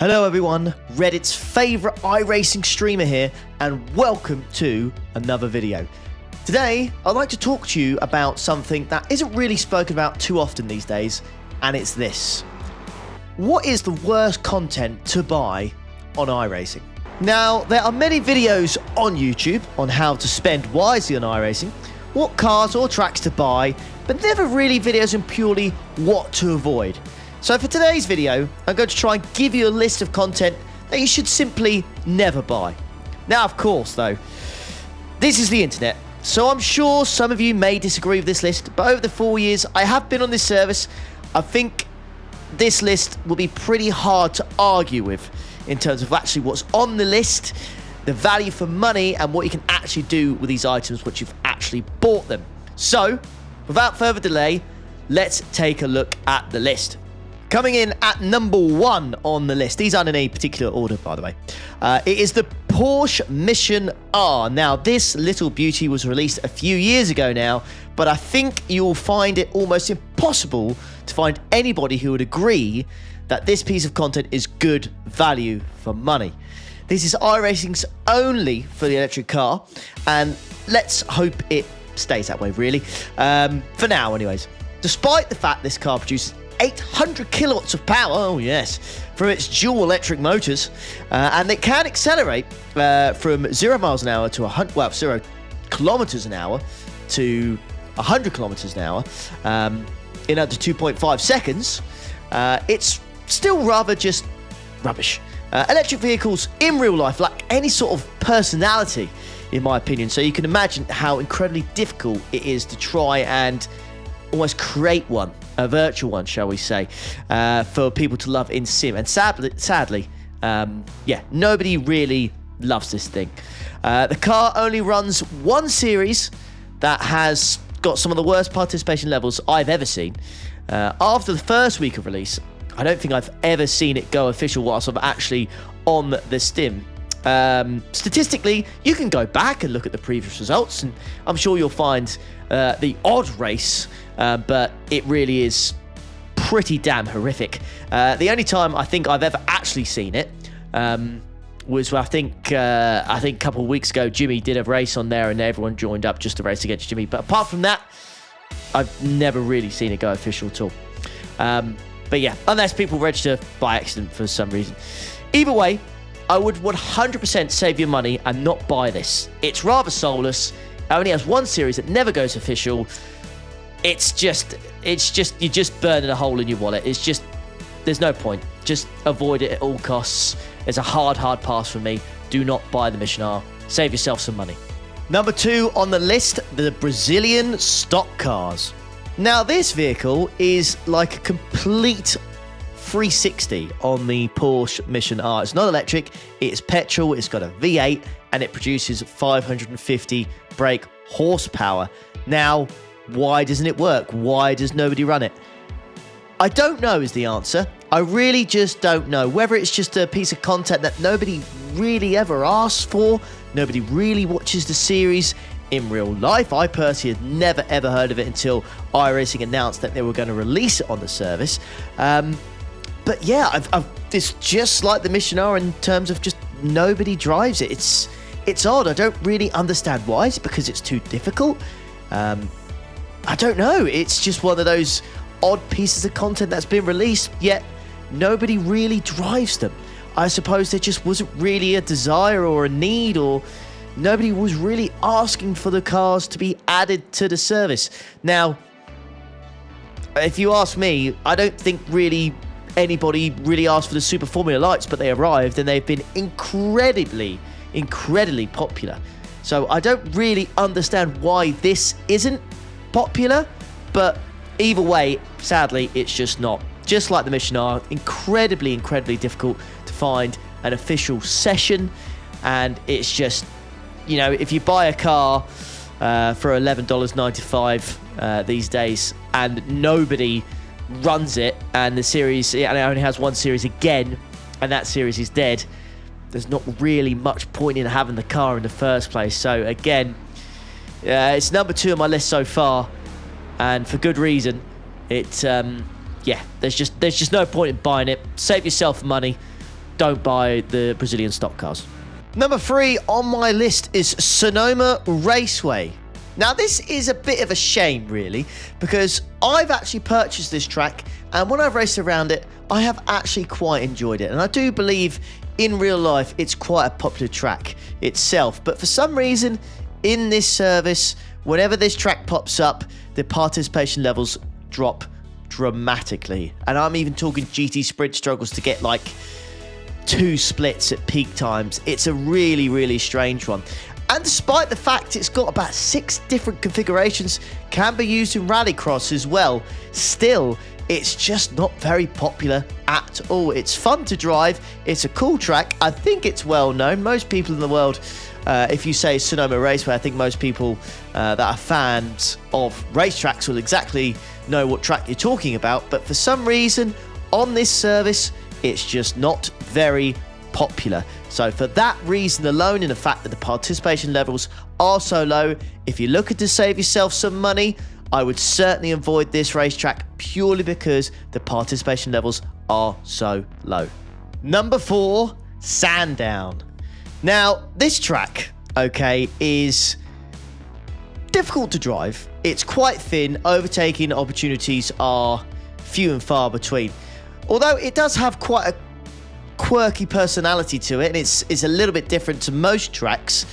Hello everyone, Reddit's favourite iRacing streamer here, and welcome to another video. Today, I'd like to talk to you about something that isn't really spoken about too often these days, and it's this. What is the worst content to buy on iRacing? Now, there are many videos on YouTube on how to spend wisely on iRacing, what cars or tracks to buy, but never really videos on purely what to avoid. So for today's video, I'm going to try and give you a list of content that you should simply never buy. Now, of course, though, this is the internet, so I'm sure some of you may disagree with this list, but over the 4 years I have been on this service, I think this list will be pretty hard to argue with in terms of actually what's on the list, the value for money, and what you can actually do with these items once you've actually bought them. So, without further delay, let's take a look at the list. Coming in at number 1 on the list, these aren't in any particular order, by the way, it is the Porsche Mission R. Now, this little beauty was released a few years ago now, but I think you'll find it almost impossible to find anybody who would agree that this piece of content is good value for money. This is iRacing's only fully electric car, and let's hope it stays that way, really, for now anyways. Despite the fact this car produces 800 kilowatts of power, oh yes, from its dual electric motors, and it can accelerate from 0 miles an hour to 100, well, 0 kilometers an hour to 100 kilometers an hour in under 2.5 seconds. It's still rather just rubbish. Electric vehicles in real life lack any sort of personality, in my opinion, so you can imagine how incredibly difficult it is to try and almost create one, a virtual one, shall we say, for people to love in sim. And sadly, yeah, nobody really loves this thing. The car only runs one series that has got some of the worst participation levels I've ever seen. After the first week of release, I don't think I've ever seen it go official whilst I'm actually on the Stim. Statistically, you can go back and look at the previous results, and I'm sure you'll find the odd race, but it really is pretty damn horrific. The only time I think I've ever actually seen it was I think a couple of weeks ago, Jimmy did a race on there, and everyone joined up just to race against Jimmy. But apart from that, I've never really seen it go official at all. But yeah, unless people register by accident for some reason. Either way, I would 100% save your money and not buy this. It's rather soulless. It only has one series that never goes official. It's just, you're just burning a hole in your wallet. It's just, there's no point. Just avoid it at all costs. It's a hard pass for me. Do not buy the Mission R. Save yourself some money. Number 2 on the list, the Brazilian stock cars. Now, this vehicle is like a complete 360 on the Porsche Mission R. It's not electric, it's petrol, it's got a V8, and it produces 550 brake horsepower. Now, why doesn't it work? Why does nobody run it? I don't know is the answer. I really just don't know. Whether it's just a piece of content that nobody really ever asks for, nobody really watches the series in real life. I personally had never ever heard of it until iRacing announced that they were going to release it on the service. But yeah, it's just like the Mission R in terms of just nobody drives it. It's odd. I don't really understand why. Is it because it's too difficult? I don't know. It's just one of those odd pieces of content that's been released, yet nobody really drives them. I suppose there just wasn't really a desire or a need, or nobody was really asking for the cars to be added to the service. Now, if you ask me, I don't think really anybody really asked for the Super Formula Lights, but they arrived and they've been incredibly popular. So I don't really understand why this isn't popular, but either way, sadly, it's just not. Just like the Mission R, incredibly difficult to find an official session, and it's just, you know, if you buy a car for $11.95 these days and nobody runs it, and the series, and it only has one series again, and that series is dead, there's not really much point in having the car in the first place. So again, it's number 2 on my list so far, and for good reason. It yeah, there's just no point in buying it. Save yourself money. don't buy the Brazilian stock cars. Number 3 on my list is Sonoma Raceway. Now, this is a bit of a shame, really, because I've actually purchased this track, and when I've raced around it, I have actually quite enjoyed it. And I do believe in real life it's quite a popular track itself. But for some reason, in this service, whenever this track pops up, the participation levels drop dramatically. And I'm even talking GT Sprint struggles to get like 2 splits at peak times. It's a really, really strange one. And despite the fact it's got about 6 different configurations, can be used in rallycross as well, still, it's just not very popular at all. It's fun to drive. It's a cool track. I think it's well known. Most people in the world, if you say Sonoma Raceway, I think most people that are fans of racetracks will exactly know what track you're talking about. But for some reason, on this service, it's just not very popular. So for that reason alone, and the fact that the participation levels are so low, if you're looking to save yourself some money, I would certainly avoid this racetrack purely because the participation levels are so low. Number 4, Sandown. Now, this track, okay, is difficult to drive. It's quite thin. Overtaking opportunities are few and far between. Although it does have quite a quirky personality to it, and it's a little bit different to most tracks.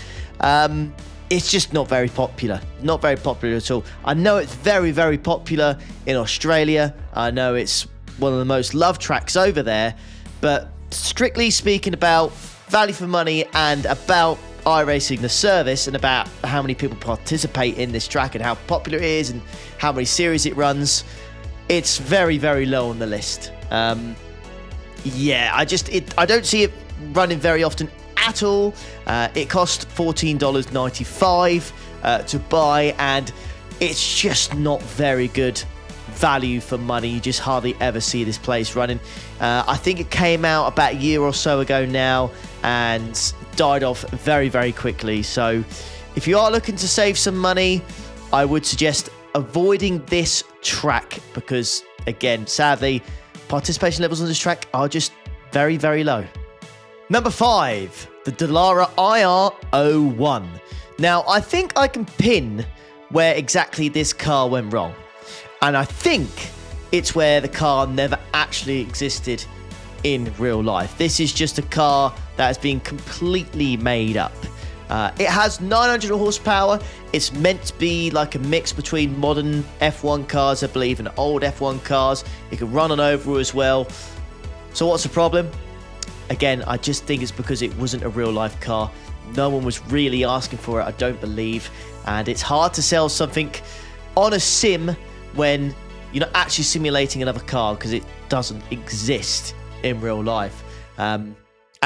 It's just not very popular. Not very popular at all. I know it's very, very popular in Australia. I know it's one of the most loved tracks over there. But strictly speaking about value for money and about iRacing, the service, and about how many people participate in this track and how popular it is and how many series it runs, it's very, very low on the list. Yeah, I don't see it running very often at all. It cost $14.95 to buy, and it's just not very good value for money. You just hardly ever see this place running. I think it came out about a year or so ago now and died off very, very quickly. So if you are looking to save some money, I would suggest avoiding this track because, again, sadly, participation levels on this track are just very, very low. Number 5, the Delara IR1. Now, I think I can pin where exactly this car went wrong. And I think it's where the car never actually existed in real life. This is just a car that has been completely made up. It has 900 horsepower. It's meant to be like a mix between modern F1 cars, I believe, and old F1 cars. It can run on over as well. So what's the problem? Again, I just think it's because it wasn't a real-life car. No one was really asking for it, I don't believe. And it's hard to sell something on a sim when you're not actually simulating another car because it doesn't exist in real life. And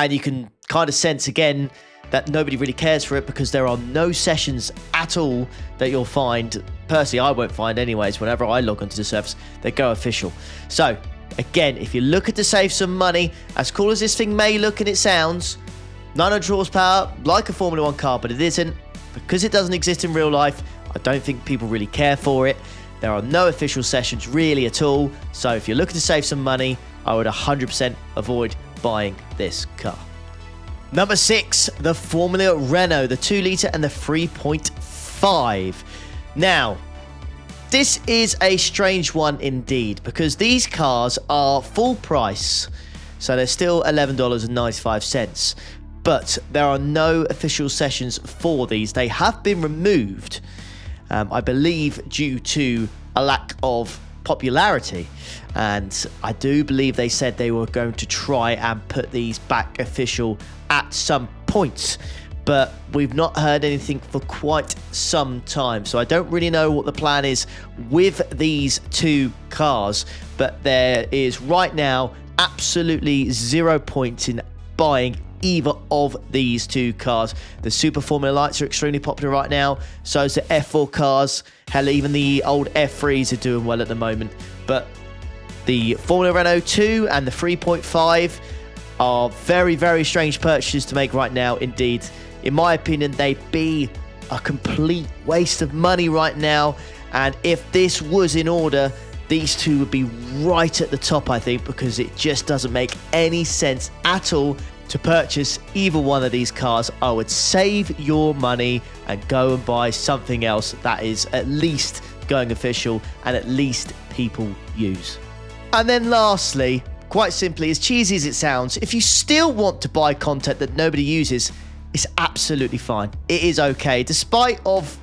you can kind of sense, again, that nobody really cares for it because there are no sessions at all that you'll find. Personally, I won't find anyways. Whenever I log onto the service, they go official. So, again, if you're looking to save some money, as cool as this thing may look and it sounds, 900 horsepower, like a Formula 1 car, but it isn't. Because it doesn't exist in real life, I don't think people really care for it. There are no official sessions really at all. So if you're looking to save some money, I would 100% avoid buying this car. Number 6, the Formula Renault, the 2-litre and the 3.5. Now, this is a strange one indeed because these cars are full price. So they're still $11.95. But there are no official sessions for these. They have been removed, I believe, due to a lack of popularity. And I do believe they said they were going to try and put these back official at some point. But we've not heard anything for quite some time. So I don't really know what the plan is with these two cars. But there is right now absolutely 0 points in buying either of these two cars. The Super Formula Lights are extremely popular right now. So is the F4 cars. Hell, even the old F3s are doing well at the moment. But the Formula Renault 2 and the 3.5 are very, very strange purchases to make right now indeed. In my opinion, they'd be a complete waste of money right now. And if this was in order, these two would be right at the top, I think, because it just doesn't make any sense at all to purchase either one of these cars. I would save your money and go and buy something else that is at least going official and at least people use. And then lastly, quite simply, as cheesy as it sounds, if you still want to buy content that nobody uses, it's absolutely fine. It is okay. Despite of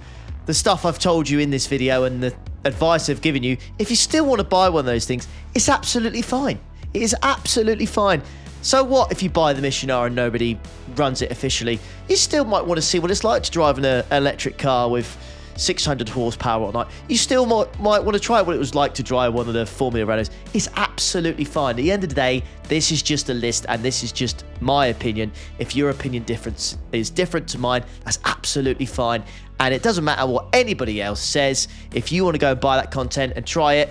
the stuff I've told you in this video and the advice I've given you, if you still want to buy one of those things, it's absolutely fine. It is absolutely fine. So what if you buy the Mission R and nobody runs it officially? You still might want to see what it's like to drive an electric car with 600 horsepower or not. You still might want to try what it was like to drive one of the Formula Renaults. It's absolutely fine. At the end of the day, this is just a list and this is just my opinion. If your opinion is different to mine, that's absolutely fine. And it doesn't matter what anybody else says. If you want to go and buy that content and try it,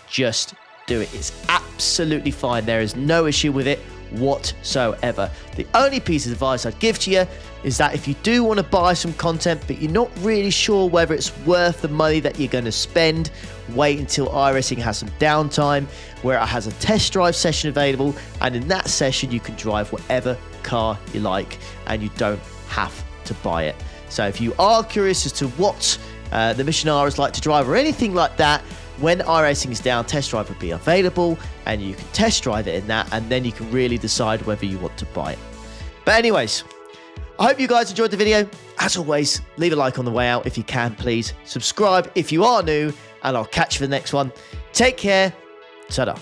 just do it. It's absolutely fine. There is no issue with it whatsoever. The only piece of advice I'd give to you is that if you do want to buy some content but you're not really sure whether it's worth the money that you're going to spend, wait until iRacing has some downtime where it has a test drive session available, and in that session you can drive whatever car you like and you don't have to buy it. So if you are curious as to what the Mission R is like to drive or anything like that, when iRacing is down, test drive will be available and you can test drive it in that, and then you can really decide whether you want to buy it. But anyways, I hope you guys enjoyed the video. As always, leave a like on the way out if you can, please. Subscribe if you are new, and I'll catch you for the next one. Take care. Ta-da.